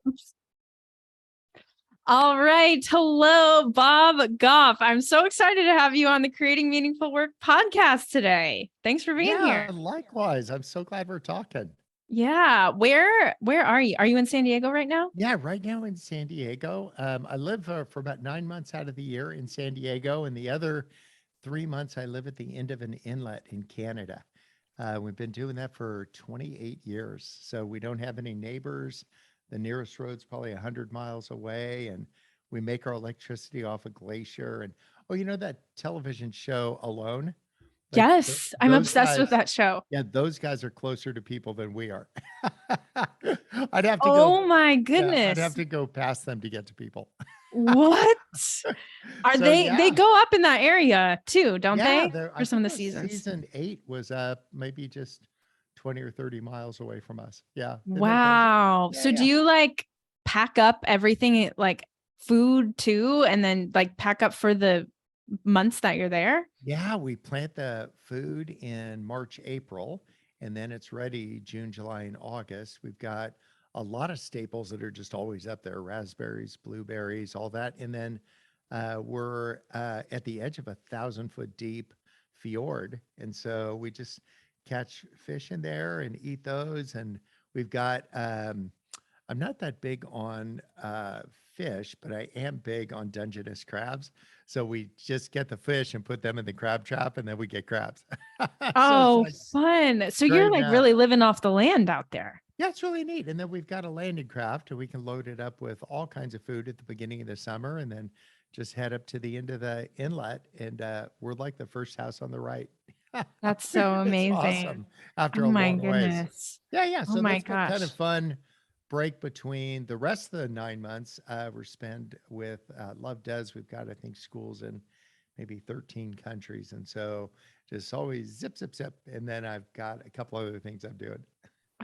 Oops. All right. Hello, Bob Goff. I'm so excited to have you on the Creating Meaningful Work podcast today. Thanks for being Yeah, here. likewise. I'm so glad we're talking. Yeah. Where are you? Are you in San Diego right now? Yeah, right now in San Diego. I live for about 9 months out of the year in San Diego, and the other 3 months I live at the end of an inlet in Canada. We've been doing that for 28 years. So we don't have any neighbors. The nearest road's probably 100 miles away, and we make our electricity off a glacier. And oh, you know that television show Alone? Like Yes. I'm those obsessed with guys, that show. yeah, those guys are closer to people than we are. I'd have to go, Oh my yeah, I'd have goodness. to go past them to get to people. What? Are So they yeah, go up in that area too, don't yeah, they? there. For I some of think the the seasons. season 8 was maybe just 20 or 30 miles away from us. Yeah, isn't that crazy? Wow. Yeah, So do yeah. you like pack up everything like food too and then like pack up for the months that you're there? Yeah, we plant the food in March, April, and then it's ready June, July, and August. We've got a lot of staples that are just always up there: raspberries, blueberries, all that. And then we're at the edge of 1,000 foot deep fjord. And so we just catch fish in there and eat those. And we've got, I'm not that big on fish, but I am big on Dungeness crabs. So we just get the fish and put them in the crab trap, and then we get crabs. So it's Oh, like fun. So you're great. like really living off the land out there. Yeah, it's really neat. And then we've got a landing craft, and we can load it up with all kinds of food at the beginning of the summer, and then just head up to the end of the inlet. And we're like the first house on the right. That's so It's amazing. awesome Oh after a my long ways. goodness. Yeah, yeah. Oh So my that's been kind of gosh. fun break between the rest of the 9 months. We're spent with Love Does. We've got, I think, schools in maybe 13 countries. And so just always zip, zip, zip. And then I've got a couple other things I'm doing.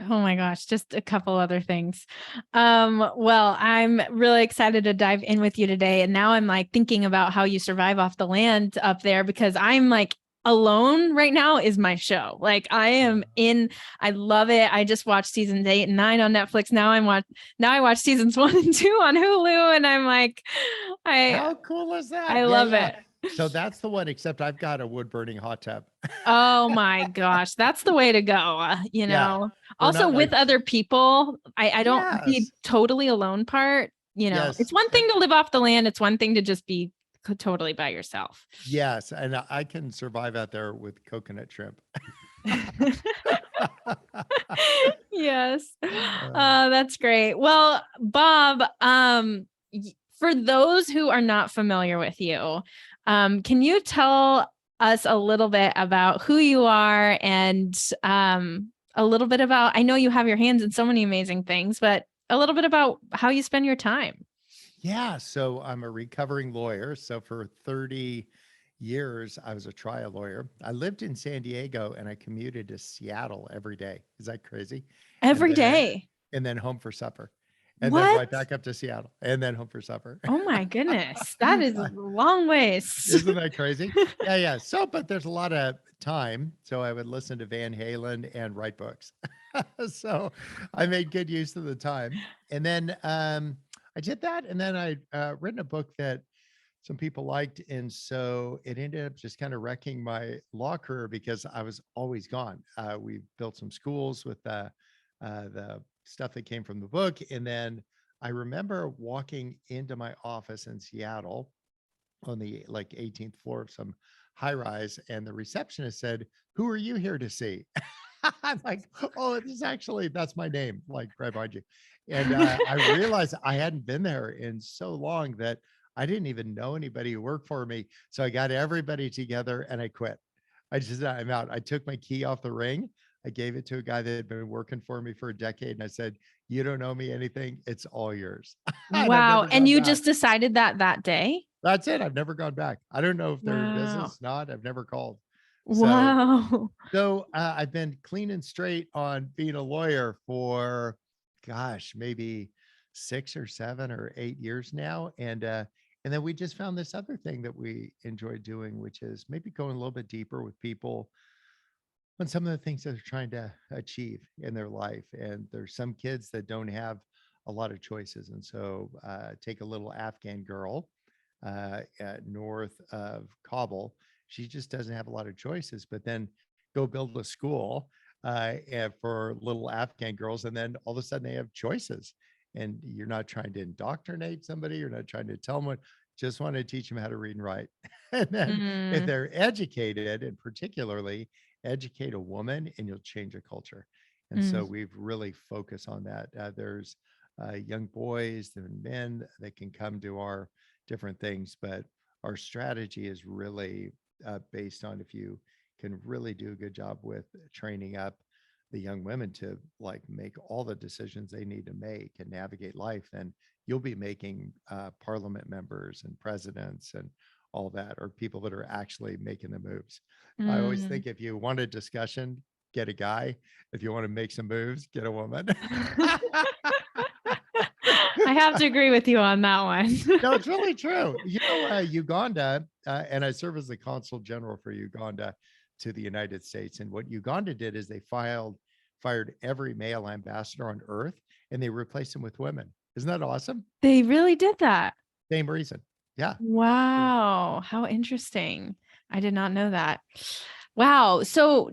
Oh my gosh, just a couple other things. Well, I'm really excited to dive in with you today. And now I'm like thinking about how you survive off the land up there because I'm like Alone right now is my show. Like I love it. I just watched seasons 8 and 9 on Netflix. Now I watch seasons 1 and 2 on Hulu. And I'm like, I How cool is that? I Yeah, love yeah. it. So that's the one, except I've got a wood burning hot tub. Oh my gosh, that's the way to go. Yeah. We're Also not with like, other people. I don't the yes, totally alone part, it's yes, one thing to live off the land. It's one thing to just be totally by yourself. yes. And I can survive out there with coconut shrimp. Yes. Uh, That's great. Well, Bob, for those who are not familiar with you, can you tell us a little bit about who you are and a little bit about, I know you have your hands in so many amazing things, but a little bit about how you spend your time. yeah. So I'm a recovering lawyer. So for 30 years, I was a trial lawyer. I lived in San Diego and I commuted to Seattle every day. Is that crazy? And Every then, day. and then home for supper. And then What? right back up to Seattle and then home for supper. Oh my goodness. That is a long ways. Isn't that crazy? Yeah, yeah. So, but there's a lot of time. So I would listen to Van Halen and write books. So I made good use of the time. And then I did that. And then I written a book that some people liked. And so it ended up just kind of wrecking my law career because I was always gone. We built some schools with the stuff that came from the book. And then I remember walking into my office in Seattle on the like 18th floor of some high rise, and the receptionist said, "Who are you here to see?" I'm like, "Oh, this is actually that's my name, like right behind you." And I realized I hadn't been there in so long that I didn't even know anybody who worked for me. So I got everybody together and I quit. I'm out. I took my key off the ring. I gave it to a guy that had been working for me for a decade, and I said, "You don't owe me anything. It's all yours." And I've Wow. never And gone you back. just decided that day? That's it. I've never gone back. I don't know if they're in Wow. business, not. I've never called. So, Wow. I've been clean and straight on being a lawyer for, gosh, maybe 6 or 7 or 8 years now, and then we just found this other thing that we enjoy doing, which is maybe going a little bit deeper with people on some of the things that they're trying to achieve in their life. And there's some kids that don't have a lot of choices. And so take a little Afghan girl north of Kabul. She just doesn't have a lot of choices, but then go build a school for little Afghan girls. And then all of a sudden they have choices. And you're not trying to indoctrinate somebody. You're not trying to tell them what, just want to teach them how to read and write. And then if Mm, they're educated, and particularly educate a woman, and you'll change a culture. And so mm, we've really focused on that. There's young boys and men that can come to our different things, but our strategy is really based on if you can really do a good job with training up the young women to like make all the decisions they need to make and navigate life, then you'll be making parliament members and presidents and all that, or people that are actually making the moves. I always mm. think if you want a discussion, get a guy. If you want to make some moves, get a woman. I have to agree with you on that one. No, it's really true. Uganda, and I serve as the consul general for Uganda to the United States. And what Uganda did is they fired every male ambassador on earth, and they replaced them with women. Isn't that awesome? They really did that. Same reason. Yeah. Wow, how interesting. I did not know that. Wow. So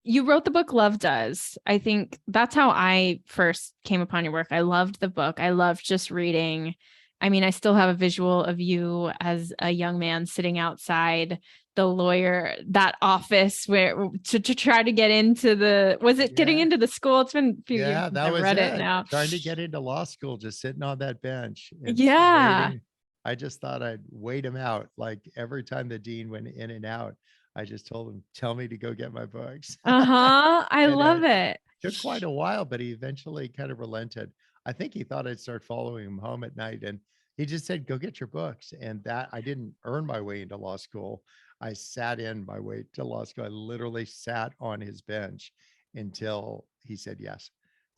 you wrote the book Love Does. I think that's how I first came upon your work. I loved the book. I loved just reading. I mean, I still have a visual of you as a young man sitting outside the lawyer, that office where to try to get into was it getting Yeah. into the school? It's been a few years Yeah, since that I've was read it it. now. Trying to get into law school, just sitting on that bench and Yeah. waiting. I just thought I'd wait him out. Like every time the dean went in and out, I just told him, tell me to go get my books. Uh-huh. I And love it. took quite a while, but he eventually kind of relented. I think he thought I'd start following him home at night, and he just said, "Go get your books." And that I didn't earn my way into law school. I sat in my way to law school. I literally sat on his bench until he said yes.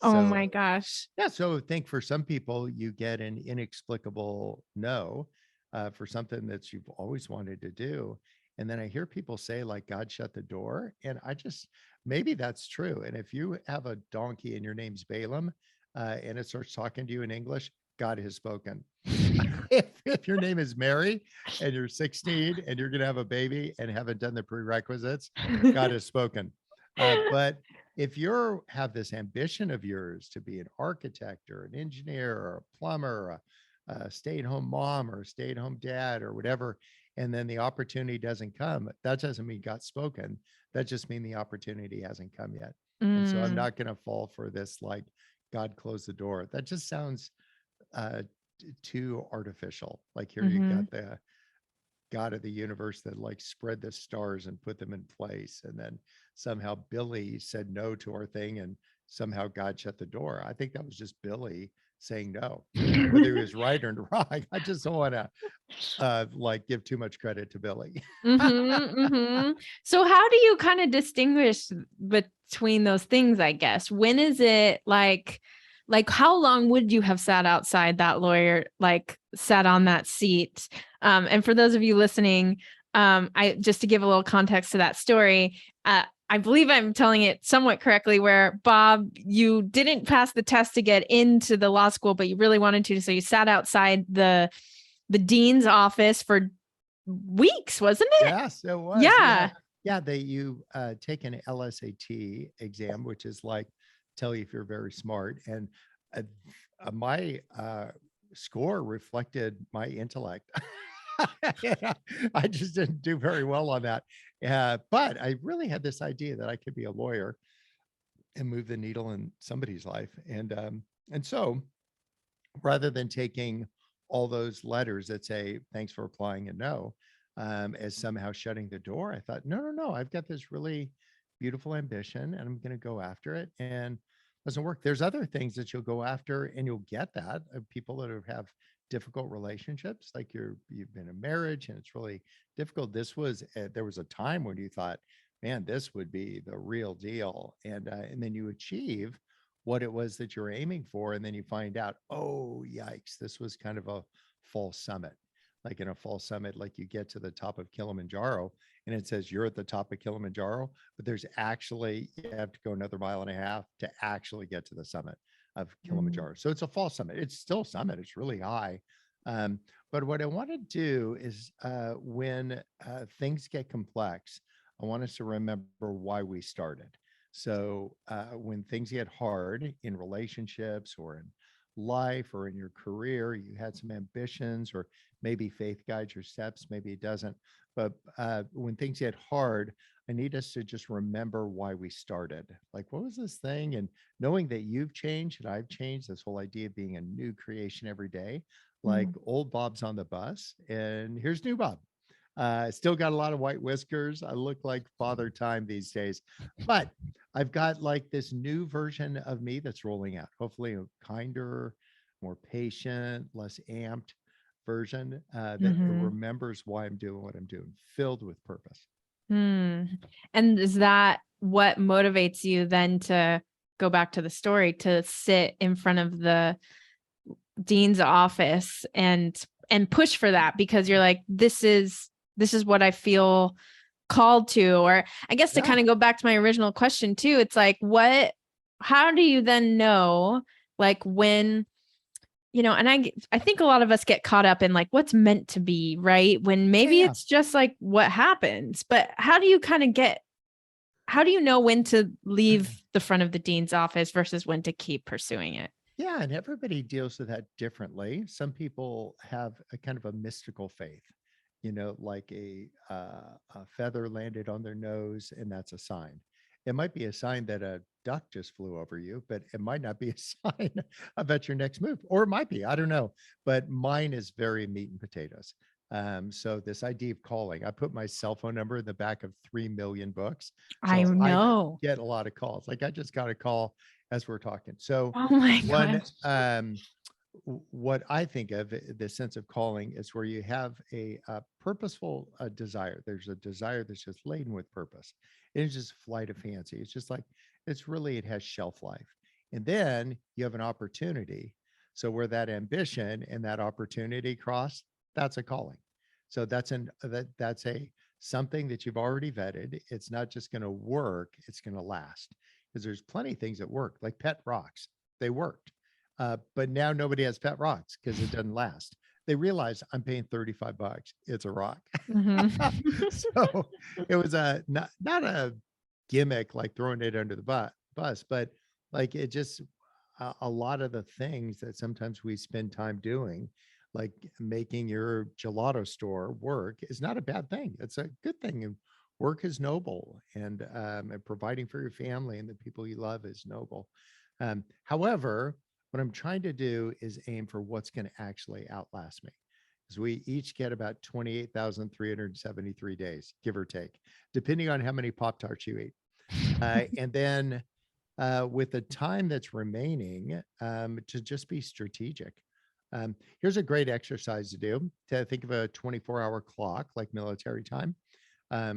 Oh So my gosh. yeah, so I think for some people, you get an inexplicable no for something that you've always wanted to do. And then I hear people say, like, God shut the door. And I just, maybe that's true. And if you have a donkey and your name's Balaam and it starts talking to you in English, God has spoken. If your name is Mary and you're 16 and you're going to have a baby and haven't done the prerequisites, God has spoken. But if you have this ambition of yours to be an architect or an engineer or a plumber, or a stay-at-home mom or a stay-at-home dad or whatever, and then the opportunity doesn't come, that doesn't mean God's spoken. That just means the opportunity hasn't come yet. And so I'm Mm, not going to fall for this like God closed the door. That just sounds uh, too artificial. Like here you mhm. got the God of the universe that like spread the stars and put them in place. And then somehow Billy said no to our thing and somehow God shut the door. I think that was just Billy saying no. Whether he was right or wrong, I just don't want to like give too much credit to Billy. Mhm, mhm. So how do you kind of distinguish between those things, I guess? When is it like how long would you have sat outside that lawyer, like sat on that seat? And for those of you listening, I just to give a little context to that story, I believe I'm telling it somewhat correctly where Bob, you didn't pass the test to get into the law school, but you really wanted to. So you sat outside the dean's office for weeks, wasn't it? Yes, it was. Yeah. Yeah. Yeah. You take an LSAT exam, which is like tell you if you're very smart. And uh, my score reflected my intellect. Yeah, I just didn't do very well on that. But I really had this idea that I could be a lawyer and move the needle in somebody's life. And so rather than taking all those letters that say thanks for applying and no as somehow shutting the door, I thought no, I've got this really beautiful ambition and I'm going to go after it. And it doesn't work. There's other things that you'll go after and you'll get that people that have difficult relationships, like you've been in marriage and it's really difficult. There was a time when you thought, man, this would be the real deal. And then you achieve what it was that you're aiming for. And then you find out, oh, yikes, this was kind of a false summit. Like in a false summit, like you get to the top of Kilimanjaro and it says you're at the top of Kilimanjaro, but there's actually, you have to go another mile and a half to actually get to the summit. of Mm. Kilimanjaro. So it's a fall summit. It's still a summit. It's really high. Um, but what I want to do is when things get complex, I want us to remember why we started. So when things get hard in relationships or in life or in your career, you had some ambitions, or maybe faith guides your steps, maybe it doesn't. But when things get hard, I need us to just remember why we started. Like, what was this thing? And knowing that you've changed and I've changed, this whole idea of being a new creation every day, like Mm. old Bob's on the bus, and here's new Bob. Still got a lot of white whiskers. I look like Father Time these days, but I've got like this new version of me that's rolling out. Hopefully, a kinder, more patient, less amped version that Mhm. remembers why I'm doing what I'm doing, filled with purpose. Hmm. And is that what motivates you then to go back to the story, to sit in front of the dean's office and push for that because you're like, this is what I feel called to? Or I guess to Yeah, kind of go back to my original question too, it's like, how do you then know, like, when, and I think a lot of us get caught up in like what's meant to be, right? When yeah, maybe yeah. it's just like what happens. But how do you kind of how do you know when to leave the front of the dean's office versus when to keep pursuing it? Yeah, and everybody deals with that differently. Some people have a kind of a mystical faith, like a feather landed on their nose, and that's a sign. It might be a sign that a duck just flew over you, but it might not be a sign about your next move, or it might be. I don't know. But mine is very meat and potatoes. So this idea of calling, I put my cell phone number in the back of 3 million books, I so I know. get a lot of calls. Like I just got a call as we're talking. So Oh my one gosh. what I think of the sense of calling is where you have a purposeful desire. There's a desire that's just laden with purpose. It's just flight of fancy. It's just like it has shelf life. And then you have an opportunity. So where that ambition and that opportunity cross, that's a calling. So that's a something that you've already vetted. It's not just going to work, it's going to last. Because there's plenty of things that work, like pet rocks. They worked. But now nobody has pet rocks because it doesn't last. They realize I'm paying $35. It's a rock. Mhm. So it was not a gimmick like throwing it under the bus, but like it just a lot of the things that sometimes we spend time doing, like making your gelato store work, is not a bad thing. It's a good thing. And work is noble, and providing for your family and the people you love is noble. However, what I'm trying to do is aim for what's going to actually outlast me. Because we each get about 28,373 days, give or take, depending on how many Pop Tarts you eat. And then with the time that's remaining, to just be strategic. Here's a great exercise to do, to think of a 24-hour clock like military time.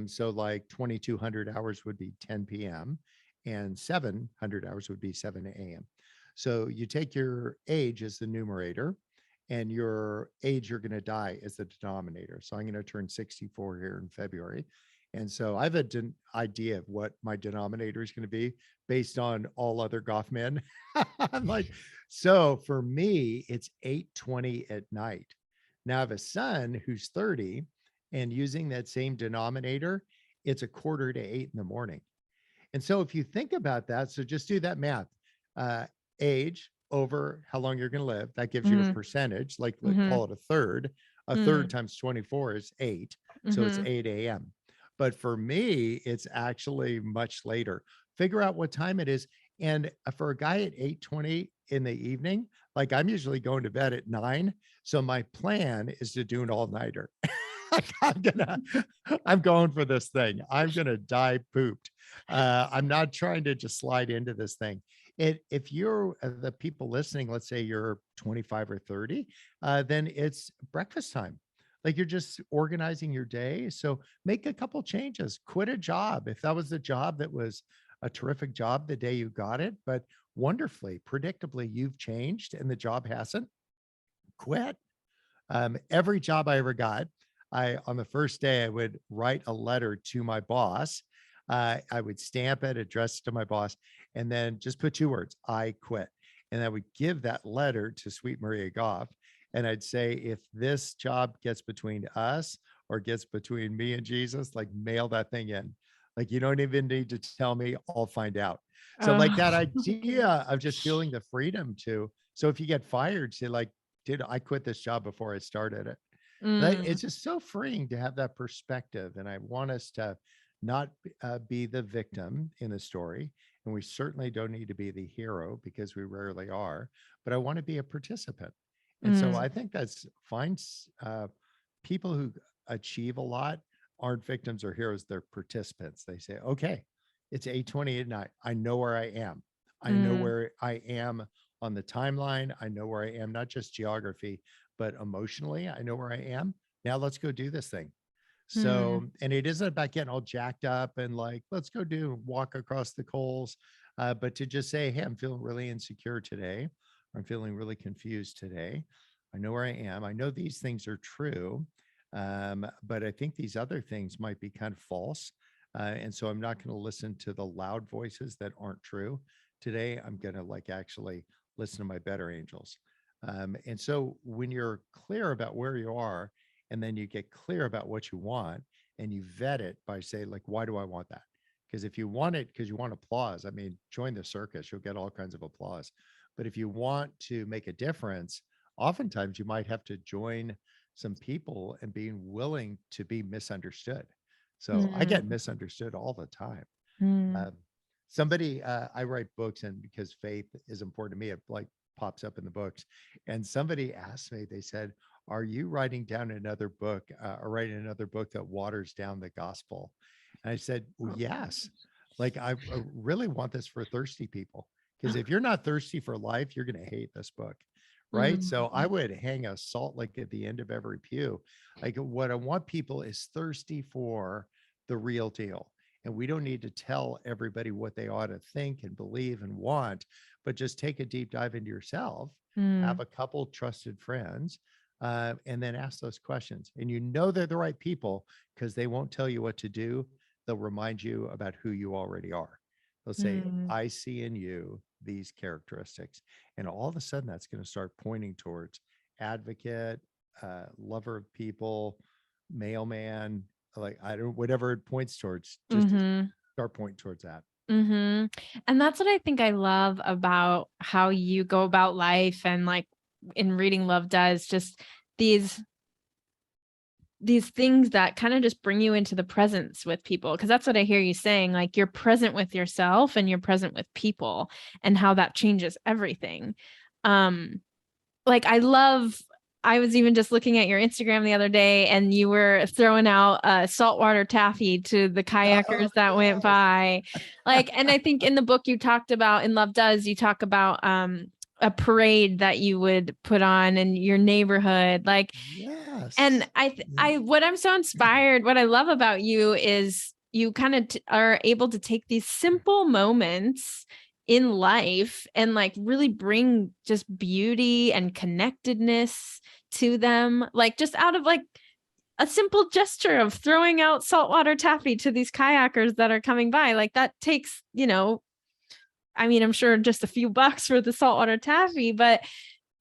So like 2,200 hours would be 10 p.m. and 700 hours would be 7 a.m. So you take your age as the numerator and your age you're going to die as the denominator. So I'm going to turn 64 here in February. And so I have an idea of what my denominator is going to be based on all other Goff men. I'm like, so for me, it's 8:20 at night. Now I have a son who's 30, and using that same denominator, it's a quarter to 8 in the morning. And so if you think about that, so just do that math. Uh, Age over how long you're going to live, that gives you a Mhm. percentage, like Mhm. call it a third. A third Mm. times 24 is 8. So it's Mhm. 8 a.m. But for me, it's actually much later. Figure out what time it is. And for a guy at 8:20 in the evening, like I'm usually going to bed at 9. So my plan is to do an all-nighter. Like I'm going for this thing. I'm gonna die pooped. I'm not trying to just slide into this thing. If you're the people listening, let's say you're 25 or 30, then it's breakfast time. Like you're just organizing your day. So make a couple changes. Quit a job if that was the job that was a terrific job the day you got it, but wonderfully, predictably, you've changed and the job hasn't. Quit. Every job I ever got, on the first day, I would write a letter to my boss. I would stamp it, address it to my boss, and then just put 2 words: I quit. And I would give that letter to sweet Maria Goff. And I'd say, if this job gets between us or gets between me and Jesus, like, mail that thing in. Like, you don't even need to tell me, I'll find out. So like that Oh. idea of just feeling the freedom to, so if you get fired, say like, dude, I quit this job before I started it. That Mm, it's just so freeing to have that perspective. And I want us to not be the victim in the story. And we certainly don't need to be the hero, because we rarely are, but I want to be a participant. And so mm, I think that's fine. People who achieve a lot aren't victims or heroes, they're participants. They say, okay, it's 8:20 at night. I know where I am. I know mm, where I am on the timeline. I know where I am, not just geography, but emotionally. I know where I am. Now let's go do this thing. mm, So, and it isn't about getting all jacked up and like, let's go do walk across the coals, but to just say, hey, I'm feeling really insecure today. I'm feeling really confused today. I know where I am. I know these things are true, but I think these other things might be kind of false. And so I'm not going to listen to the loud voices that aren't true. Today, I'm going to like actually listen to my better angels. And so when you're clear about where you are, and then you get clear about what you want, and you vet it by say, like, why do I want that? Because if you want it because you want applause, I mean, join the circus, you'll get all kinds of applause. But if you want to make a difference, oftentimes you might have to join some people and being willing to be misunderstood. So I get mm, misunderstood all the time. mm. um, Somebody, I write books, and because faith is important to me, it like pops up in the books. And somebody asked me, they said, are you writing down another book, or writing another book that waters down the gospel? And I said, well, yes. Like, I really want this for thirsty people, because if you're not thirsty for life, you're going to hate this book. Right. So I Mm, would hang a salt like at the end of every pew. Like, what I want people is thirsty for the real deal. And we don't need to tell everybody what they ought to think and believe and want, but just take a deep dive into yourself, have mm, a couple trusted friends, and then ask those questions. And you know they're the right people, because they won't tell you what to do. They'll remind you about who you already are. They'll say, mm. I see in you these characteristics. And all of a sudden, that's going to start pointing towards advocate, lover of people, mailman, like, I don't, whatever it points towards, just to Mhm. start pointing towards that. Mhm. And that's what I think I love about how you go about life, and like in reading Love Does, just these these things that kind of just bring you into the presence with people, because that's what I hear you saying, like you're present with yourself and you're present with people, and how that changes everything. Um like I was even just looking at your Instagram the other day, and you were throwing out saltwater taffy to the Oh, kayakers that went yes. by. Like, and I think in the book you talked about, in Love Does, you talk about a parade that you would put on in your neighborhood. Like, and Yes. Yeah. I what I'm so inspired, what I love about you is you kind of are able to take these simple moments in life and like really bring just beauty and connectedness to them, like just out of like a simple gesture of throwing out saltwater taffy to these kayakers that are coming by. Like that takes, I mean, I'm sure just a few bucks for the saltwater taffy, but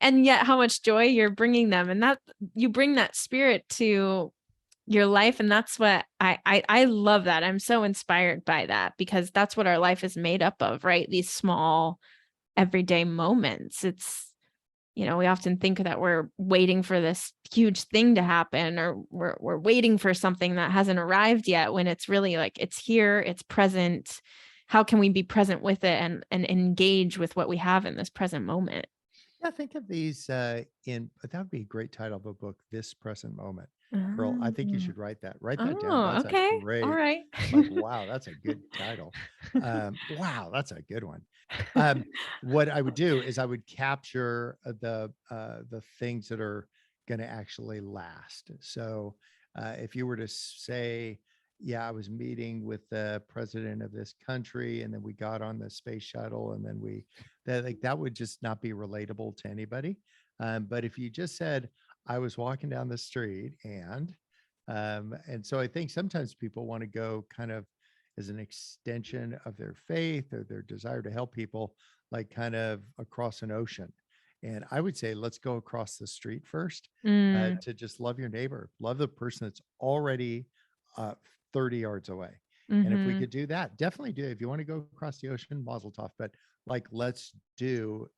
and yet how much joy you're bringing them, and that you bring that spirit to your life. And that's what I love. That I'm so inspired by that, because that's what our life is made up of, right? These small everyday moments. It's, we often think that we're waiting for this huge thing to happen, or we're waiting for something that hasn't arrived yet, when it's really like it's here, it's present. How can we be present with it and engage with what we have in this present moment? Yeah, think of these in, that would be a great title of a book, This Present Moment. Girl, I think you Oh, should write that. Write that down. oh, That's a okay. All great, right. like, wow, that's a good title. Wow, that's a good one. Um, what I would do is I would capture the things that are going to actually last. So if you were to say, yeah, I was meeting with the president of this country, and then we got on the space shuttle, and then that, like, that would just not be relatable to anybody. But if you just said, I was walking down the street, and so I think sometimes people want to go kind of as an extension of their faith or their desire to help people. like kind of across an ocean. And I would say, let's go across the street first, Mm, to just love your neighbor, love the person that's already uh, 30 yards away. And if we mhm. could do that, definitely do. If you want to go across the ocean, mazel tov. But like, let's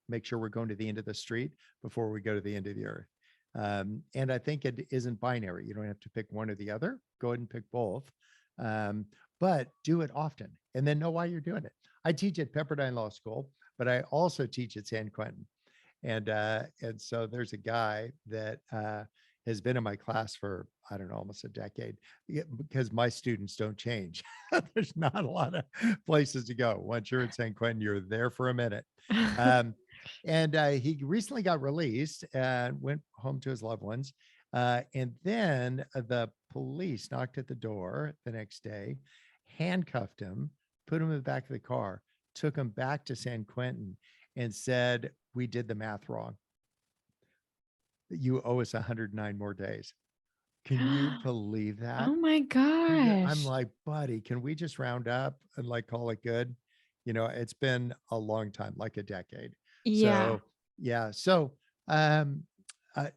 make sure we're going to the end of the street before we go to the end of the earth. And I think it isn't binary. You don't have to pick one or the other. Go ahead and pick both. Um, but do it often and then know why you're doing it. I teach at Pepperdine Law School, but I also teach at San Quentin. And so there's a guy that has been in my class for, I don't know, almost a decade, because my students don't change. There's not a lot of places to go. Once you're at San Quentin, you're there for a minute. Um, and he recently got released and went home to his loved ones. And then the police knocked at the door the next day, handcuffed him, put him in the back of the car, took him back to San Quentin, and said, we did the math wrong. You owe us 109 more days. Can you believe that? Oh my I'm gosh. like, buddy, can we just round up and like call it good? It's been a long time, like a decade. Yeah. So, yeah. So, um,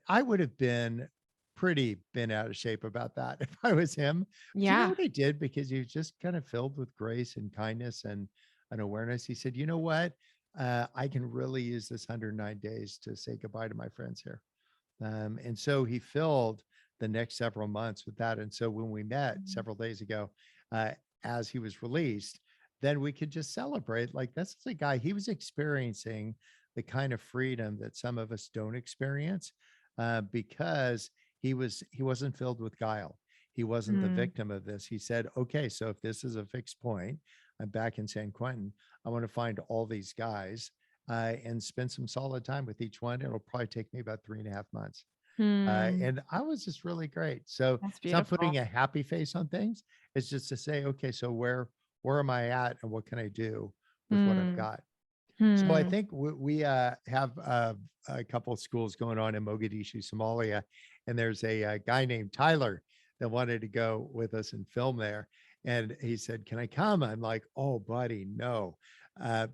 I would have been pretty been out of shape about that if I was him. But you know Yeah. what he did? Because he was just kind of filled with grace and kindness and an awareness. He said, you know what? I can really use this 109 days to say goodbye to my friends here. And so he filled the next several months with that. And so when we met Mhm. several days ago, uh, as he was released, then we could just celebrate. Like, that's the guy, he was experiencing the kind of freedom that some of us don't experience, because he wasn't filled with guile. He wasn't the Mm, victim of this. He said, okay, so if this is a fixed point, I'm back in San Quentin. I want to find all these guys, and spend some solid time with each one. It'll probably take me about 3.5 months. hmm. And I was just really great. So That's it's not beautiful. putting a happy face on things. It's just to say, okay, so where am I at, and what can I do with what I've Mm, got? So I hmm. think we have a couple of schools going on in Mogadishu, Somalia, and there's a guy named Tyler that wanted to go with us and film there. And he said, "Can I come?" I'm like, "Oh, buddy, no,"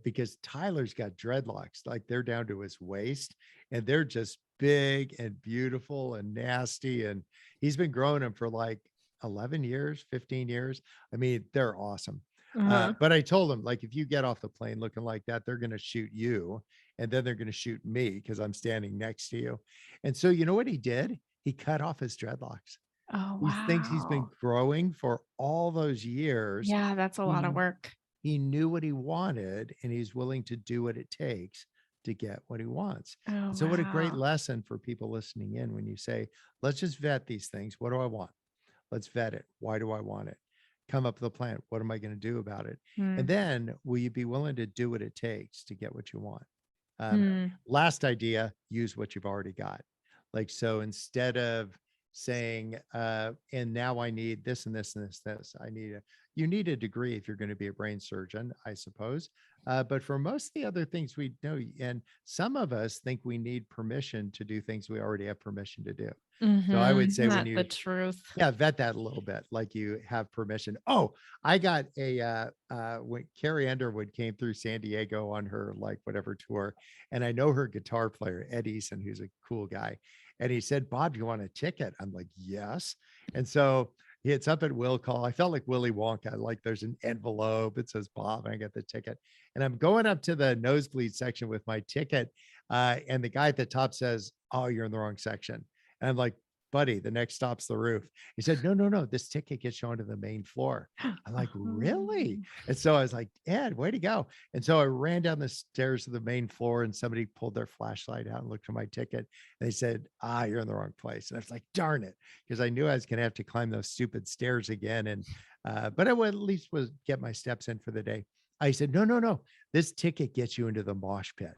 because Tyler's got dreadlocks, like they're down to his waist, and they're just big and beautiful and nasty. And he's been growing them for like 11 years, 15 years. I mean, they're awesome. Uh-huh. But I told him, like, if you get off the plane looking like that, they're going to shoot you. And then they're going to shoot me because I'm standing next to you. And so, you know what he did? He cut off his dreadlocks. Oh, He thinks he's been wow. growing for all those years. Yeah, that's a lot of He, work. he knew what he wanted, and he's willing to do what it takes to get what he wants. Oh, And so, what a great wow. lesson for people listening in when you say, let's just vet these things. What do I want? Let's vet it. Why do I want it? Come up with a plan. What am I going to do about it? And Mm, then will you be willing to do what it takes to get what you want? Um, mm, Last idea, use what you've already got. Like, so instead of saying, and now I need this and this and this, you need a degree if you're going to be a brain surgeon, I suppose. But for most of the other things we know, and some of us think we need permission to do things we already have permission to do. So I would mhm. say when Not the you, truth. yeah, vet that a little bit, like you have permission. Oh, I got when Carrie Underwood came through San Diego on her like whatever tour, and I know her guitar player, Ed Eason, who's a cool guy. And he said, Bob, you want a ticket? I'm like, yes. And so it's up at will call. I felt like Willy Wonka. Like there's an envelope. It says Bob, and I got the ticket. And I'm going up to the nosebleed section with my ticket. And the guy at the top says, oh, you're in the wrong section. And I'm like, buddy, the next stop's the roof. He said, no, no, no, this ticket gets you onto the main floor. I'm like, really? Oh. And so I was like, Ed, way to go. And so I ran down the stairs to the main floor, and somebody pulled their flashlight out and looked at my ticket. And they said, you're in the wrong place. And I was like, darn it, because I knew I was going to have to climb those stupid stairs again. And, but I would at least was get my steps in for the day. I said, no, no, no, this ticket gets you into the mosh pit.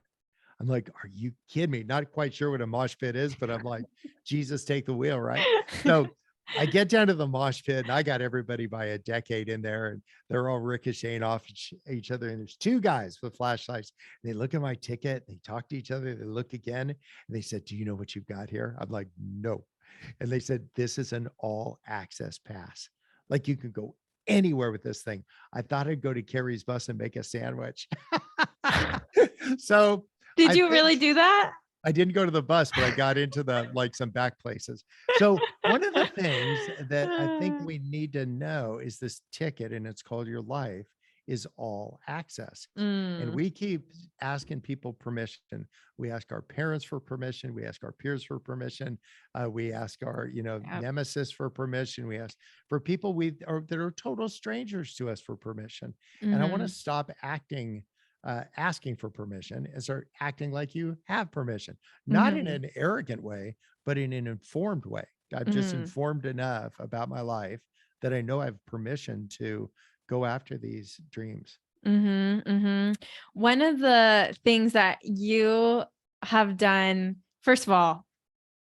I'm like, are you kidding me? Not quite sure what a mosh pit is, but I'm like, Jesus, take the wheel, right? So I get down to the mosh pit, and I got everybody by a decade in there, and they're all ricocheting off each other. And there's two guys with flashlights. They look at my ticket, they talk to each other, they look again, and they said, do you know what you've got here? I'm like, no. And they said, this is an all access pass. Like you can go anywhere with this thing. I thought I'd go to Carrie's bus and make a sandwich. So Did I you think really do that? I didn't go to the bus, but I got into the like some back places. So one of the things that I think we need to know is this ticket, and it's called your life, is all access. And Mm, we keep asking people permission. We ask our parents for permission. We ask our peers for permission. We ask our, yep. nemesis for permission. We ask for people that are total strangers to us for permission. And I want to Mhm, stop asking for permission and start acting like you have permission, not in mhm, an arrogant way, but in an informed way. I'm just mhm, informed enough about my life that I know I have permission to go after these dreams. mhm, mhm. One of the things that you have done, first of all,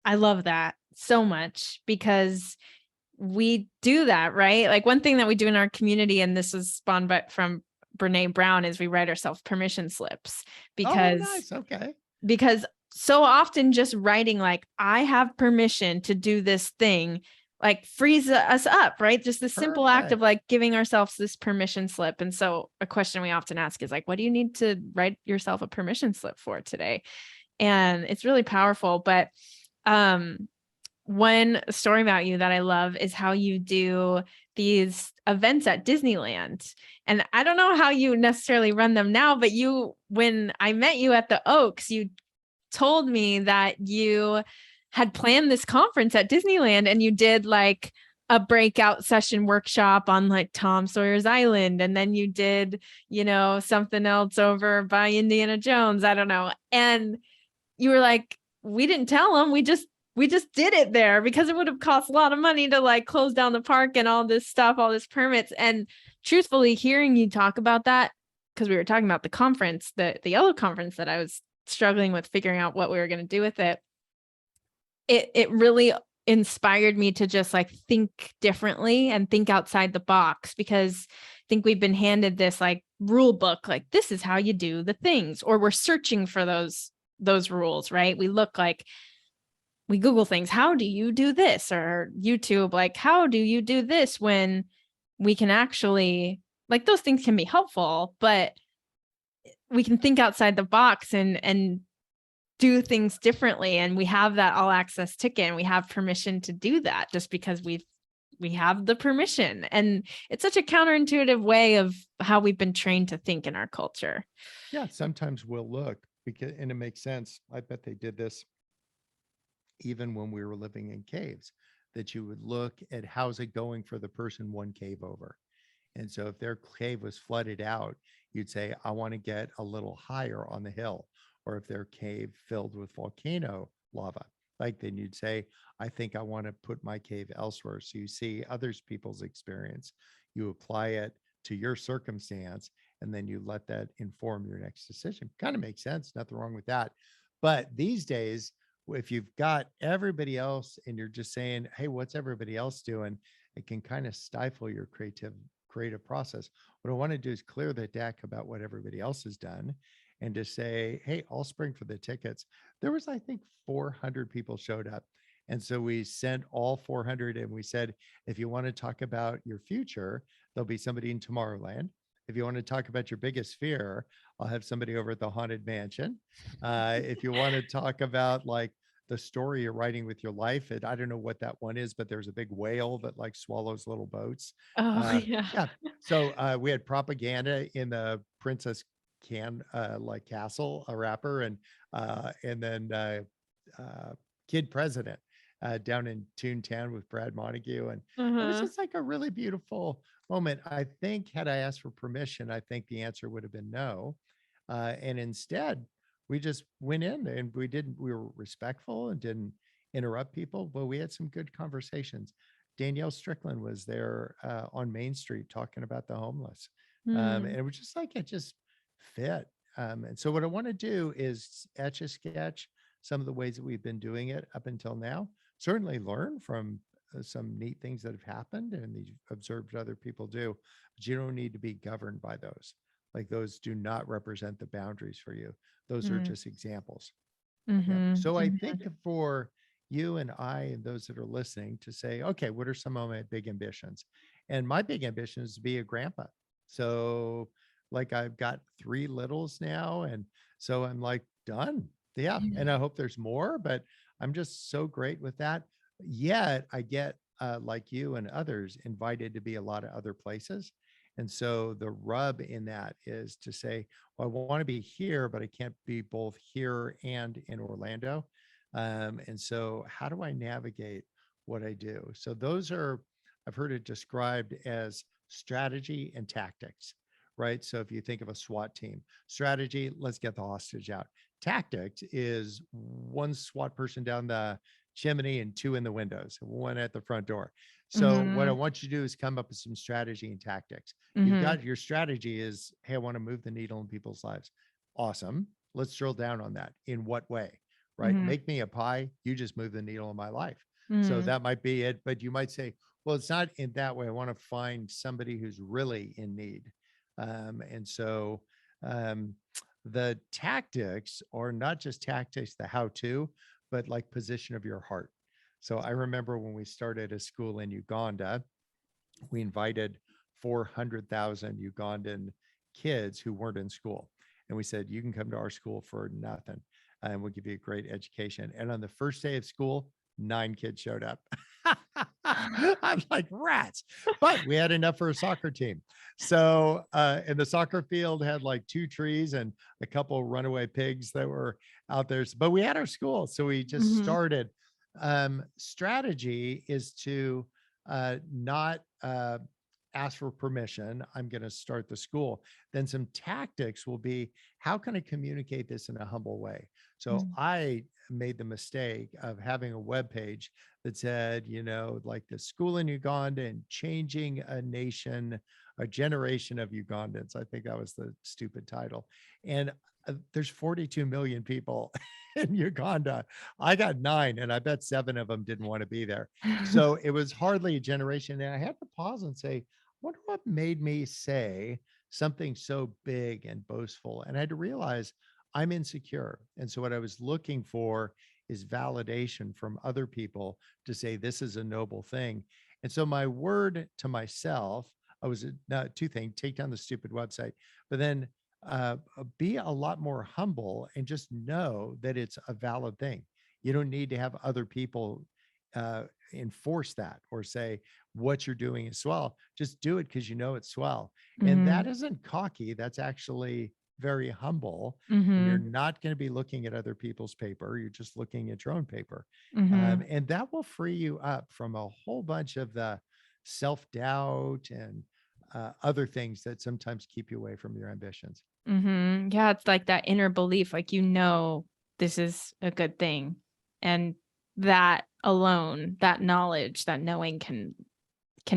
I love that so much because we do that, right? Like one thing that we do in our community, and this was spawned by from Brene Brown, is we write ourselves permission slips Oh, because nice. Okay. because so often just writing like I have permission to do this thing like frees us up, right? Just the simple act of Perfect. like giving ourselves this permission slip. And so a question we often ask is like, what do you need to write yourself a permission slip for today? And it's really powerful. But um one story about you that I love is how you do these events at Disneyland. And I don't know how you necessarily run them now, but when I met you at the Oaks, you told me that you had planned this conference at Disneyland and you did like a breakout session workshop on like Tom Sawyer's Island. And then you did, something else over by Indiana Jones. I don't know. And you were like, we didn't tell them. We just did it there because it would have cost a lot of money to like close down the park and all this stuff, all this permits. And truthfully, hearing you talk about that, because we were talking about the conference, the yellow conference that I was struggling with figuring out what we were going to do with it, it really inspired me to just like think differently and think outside the box because I think we've been handed this like rule book, like this is how you do the things, or we're searching for those rules, right? We Google things, how do you do this? Or YouTube, like, how do you do this? When we can actually, like, those things can be helpful, but we can think outside the box and do things differently. And we have that all access ticket and we have permission to do that just because we have the permission. And it's such a counterintuitive way of how we've been trained to think in our culture. Yeah. Sometimes we'll look because, and it makes sense. I bet they did this even when we were living in caves, that you would look at how's it going for the person one cave over. And so if their cave was flooded out, you'd say, I want to get a little higher on the hill. Or if their cave filled with volcano lava, like then you'd say, I think I want to put my cave elsewhere. So you see others people's experience, you apply it to your circumstance, and then you let that inform your next decision. Kind of makes sense. Nothing wrong with that. But these days, if you've got everybody else and you're just saying, hey, what's everybody else doing? It can kind of stifle your creative process. What I want to do is clear the deck about what everybody else has done and to say, hey, I'll spring for the tickets. There was, I think, 400 people showed up. And so we sent all 400 and we said, if you want to talk about your future, there'll be somebody in Tomorrowland. If you want to talk about your biggest fear, I'll have somebody over at the Haunted Mansion. If you want to talk about like the story you're writing with your life, and I don't know what that one is, but there's a big whale that like swallows little boats. Oh, Uh, yeah. yeah. So we had propaganda in the Princess like castle, a rapper, and then Kid President down in Toontown with Brad Montague, and it was Uh-huh. just like a really beautiful moment. I think had I asked for permission, I think the answer would have been no, and instead we just went in and we were respectful and didn't interrupt people, but we had some good conversations. Danielle Strickland was there on Main Street talking about the homeless, and Mm, it was just like it just fit. And so what I want to do is etch a sketch some of the ways that we've been doing it up until now. Certainly learn from some neat things that have happened and you've observed other people do, but you don't need to be governed by those. Like those do not represent the boundaries for you. Those are mm, just examples. Yeah. mhm, So I think mhm, for you and I and those that are listening to say, okay, what are some of my big ambitions? And my big ambition is to be a grandpa. So like I've got 3 littles now. And so I'm like, done. Yeah. And I hope there's more, but I'm just so great with that. Yet I get, like you and others, invited to be a lot of other places. And so the rub in that is to say, well, I want to be here, but I can't be both here and in Orlando. And so how do I navigate what I do? So those are, I've heard it described as strategy and tactics, right? So if you think of a SWAT team, strategy, let's get the hostage out. Tactics is one SWAT person down the chimney and 2 in the windows, 1 at the front door. So what I Mhm. want you to do is come up with some strategy and tactics. You've Mhm. got your strategy is, hey, I want to move the needle in people's lives. Awesome. Let's drill down on that. In what way? Right? Mhm. Make me a pie. You just move the needle in my life. So Mhm. that might be it. But you might say, well, it's not in that way. I want to find somebody who's really in need. And so um, the tactics are not just tactics, the how to, but like position of your heart. So I remember when we started a school in Uganda, we invited 400,000 Ugandan kids who weren't in school. And we said, you can come to our school for nothing and we'll give you a great education. And on the first day of school, 9 kids showed up. I'm like rats, but we had enough for a soccer team. So, and the soccer field had like 2 trees and a couple runaway pigs that were out there. But we had our school. So we just Mhm. started. Strategy is to not ask for permission. I'm going to start the school. Then some tactics will be, how can I communicate this in a humble way? So Mhm. I made the mistake of having a web page that said, like the school in Uganda and changing a nation, a generation of Ugandans. I think that was the stupid title. And there's 42 million people in Uganda. I got 9, and I bet 7 of them didn't want to be there. So it was hardly a generation. And I had to pause and say, I wonder what made me say something so big and boastful. And I had to realize I'm insecure. And so what I was looking for is validation from other people to say, this is a noble thing. And so my word to myself, I was 2 things: take down the stupid website, but then be a lot more humble and just know that it's a valid thing. You don't need to have other people uh, enforce that or say what you're doing is swell. Just do it because you know it's swell. And that Mhm. isn't cocky. That's actually very humble. And you're Mhm. not going to be looking at other people's paper. You're just looking at your own paper. Mhm. And that will free you up from a whole bunch of the self doubt and other things that sometimes keep you away from your ambitions. Mhm. Yeah, it's like that inner belief, like, this is a good thing. And that alone, that knowledge, that knowing can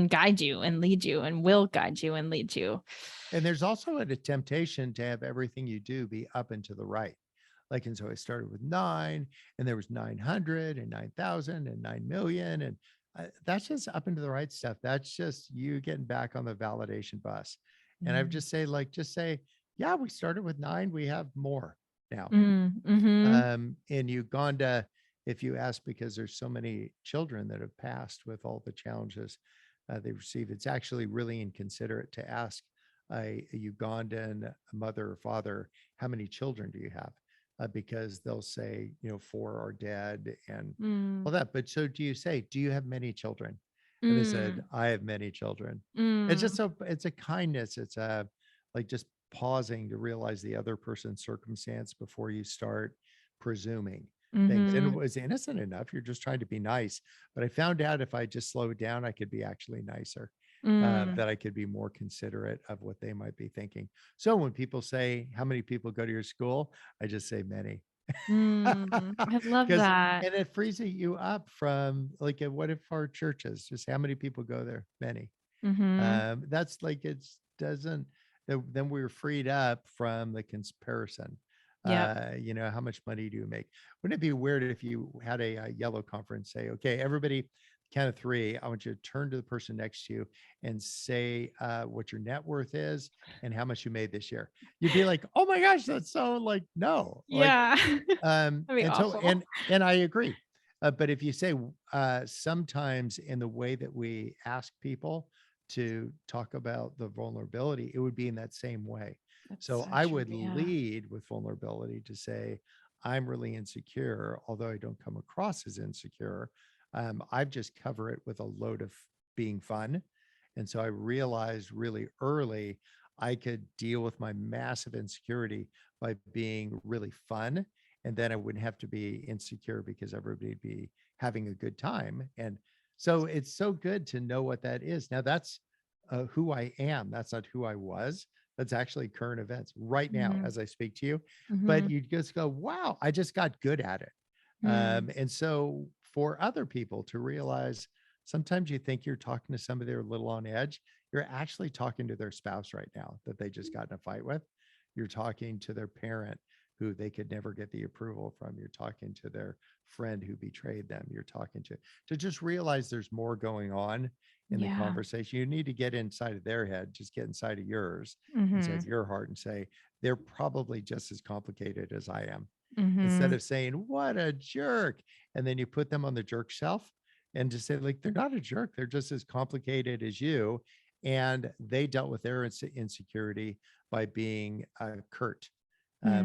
guide you and lead you and will guide you and lead you. And there's also a temptation to have everything you do be up and to the right. Like, and so I started with 9, and there was 900 and 9,000 and 9 million. And that's just up and to the right stuff. That's just you getting back on the validation bus. And I would Mm. just say, yeah, we started with 9. We have more now. Mm. Mhm. In Uganda, if you ask, because there's so many children that have passed with all the challenges they receive, it's actually really inconsiderate to ask a Ugandan mother or father, how many children do you have? Because they'll say, 4 are dead and all Mm. that. But so do you say, do you have many children? And they said, Mm. I have many children. It's just Mm. so, it's a kindness. It's a, like, just pausing to realize the other person's circumstance before you start presuming things. And it Mhm. was innocent enough. You're just trying to be nice. But I found out if I just slowed down, I could be actually nicer, Mm. that I could be more considerate of what they might be thinking. So when people say, how many people go to your school? I just say many. Mm. I love Because, that. and it frees you up from, like, what if our churches, just how many people go there? Many. Mhm. That's like, it doesn't, then we were freed up from the comparison. Yep. How much money do you make? Wouldn't it be weird if you had a yellow conference, say, okay, everybody, count of 3, I want you to turn to the person next to you and say what your net worth is and how much you made this year. You'd be like, oh my gosh, that's so, like, no, like, Yeah. That'd be and so, awful. and I agree. But if you say, sometimes in the way that we ask people to talk about the vulnerability, it would be in that same way. That's So so I true. would Yeah. lead with vulnerability to say, I'm really insecure, although I don't come across as insecure. I've just cover it with a load of being fun. And so I realized really early I could deal with my massive insecurity by being really fun. And then I wouldn't have to be insecure because everybody'd be having a good time. And so it's so good to know what that is. Now, that's who I am. That's not who I was. That's actually current events right now Mm-hmm. as I speak to you. But Mm-hmm. you just go, wow, I just got good at it. Mm. And so for other people to realize sometimes you think you're talking to somebody they're a little on edge, you're actually talking to their spouse right now that they just got in a fight with. You're talking to their parent who they could never get the approval from. You're talking to their friend who betrayed them. You're talking to just realize there's more going on in the Yeah. conversation. You need to get inside of their head, just get inside of yours, Mm-hmm. inside your heart, and say, they're probably just as complicated as I am. Instead Mm-hmm. of saying, what a jerk. And then you put them on the jerk shelf and just say, like, they're not a jerk. They're just as complicated as you. And they dealt with their insecurity by being curt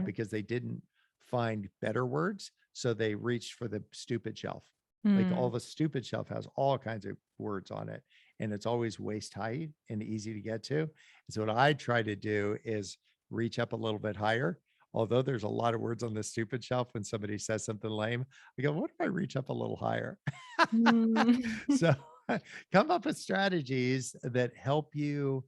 because they didn't find better words. So they reached for the stupid shelf. Like all Mm-hmm. the stupid shelf has all kinds of words on it. And it's always waist high and easy to get to. And so what I try to do is reach up a little bit higher. Although there's a lot of words on the stupid shelf when somebody says something lame, I go, what if I reach up a little higher? Mm-hmm. So come up with strategies that help you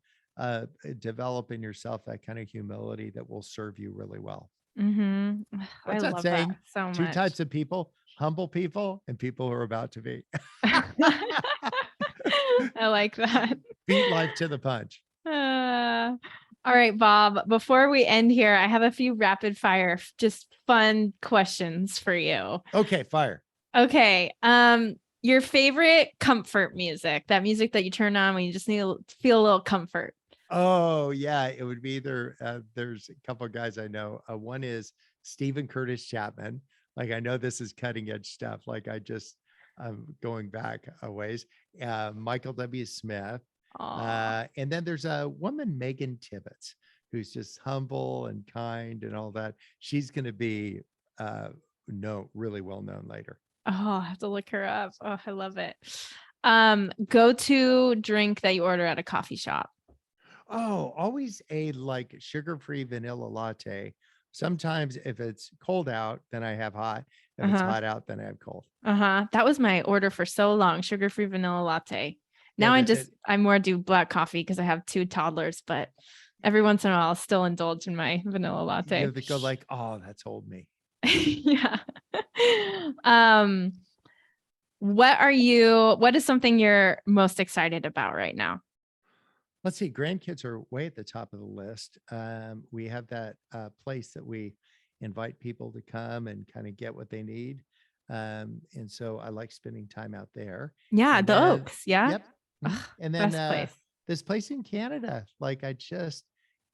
develop in yourself that kind of humility that will serve you really well. I What's that love that saying? so Two much. types of people, humble people and people who are about to be. I like that. Beat life to the punch. Uh, all right, Bob, before we end here, I have a few rapid fire, just fun questions for you. Okay, fire. Okay. Your favorite comfort music, that music that you turn on when you just need to feel a little comfort. Oh, yeah. It would be either, there's a couple of guys I know. One is Stephen Curtis Chapman. Like, I know this is cutting edge stuff. Like, I'm going back a ways. Michael W. Smith. Aw. And then there's a woman, Megan Tibbetts, who's just humble and kind and all that. She's going to be really well known later. Oh, I have to look her up. Oh, I love it. Go-to drink that you order at a coffee shop. Oh, always a like sugar-free vanilla latte. Sometimes if it's cold out, then I have hot. If it's Uh-huh. hot out, then I have cold. Uh-huh. That was my order for so long, sugar-free vanilla latte. Yeah, Now I more do black coffee because I have 2 toddlers, but every once in a while I'll still indulge in my vanilla you latte. have to go like, oh, that's told me. Yeah. Um, what is something you're most excited about right now? Let's see, grandkids are way at the top of the list. We have that place that we invite people to come and kind of get what they need. And so I like spending time out there. Yeah, And the then, Oaks. Yeah. yep. Ugh, And then best place. this place in Canada, like I just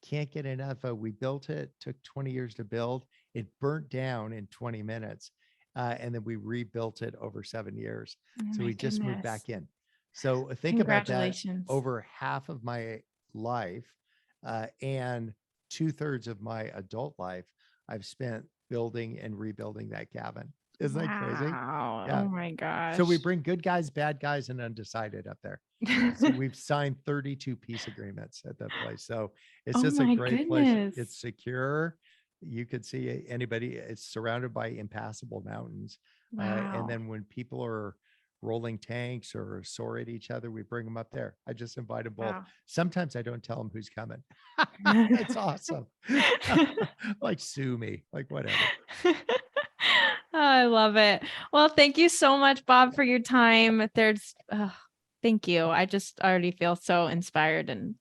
can't get enough. We built it, took 20 years to build. It burnt down in 20 minutes. And then we rebuilt it over 7 years. Oh So my we just moved goodness. back in. So think about that. Congratulations. Over half of my life and 2/3 of my adult life, I've spent building and rebuilding that cabin. Isn't that crazy? Wow. Yeah. Oh my So we gosh. bring good guys, bad guys, and undecided up there. So we've signed 32 peace agreements at that place. So it's Oh just a my great place. goodness. It's secure. You could see anybody. It's surrounded by impassable mountains. And Wow. then when people are rolling tanks or sore at each other, we bring them up there. I just invite them both. Wow. Sometimes I don't tell them who's coming. It's awesome. Like sue me, like whatever. I love it. Well, thank you so much, Bob, for your time. Thank you. I just already feel so inspired and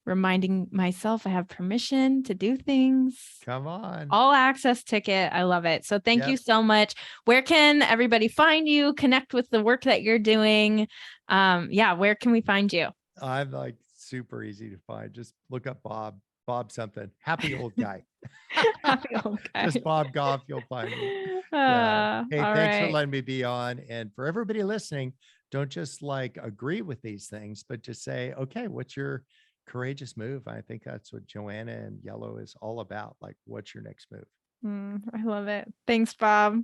reminding myself I have permission to do things. Come on. All access ticket. I love it. So thank you Yep. so much. Where can everybody find you, connect with the work that you're doing? Yeah, where can we find you? I'm like super easy to find. Just look up Bob something. Happy old guy. Happy old guy. Just Bob Goff, you'll find me. Yeah. Hey, All thanks for right. letting me be on. And for everybody listening, don't just like agree with these things, but just say, okay, what's your courageous move. I think that's what Joanna and Yellow is all about. Like, what's your next move? I love it. Thanks, Bob.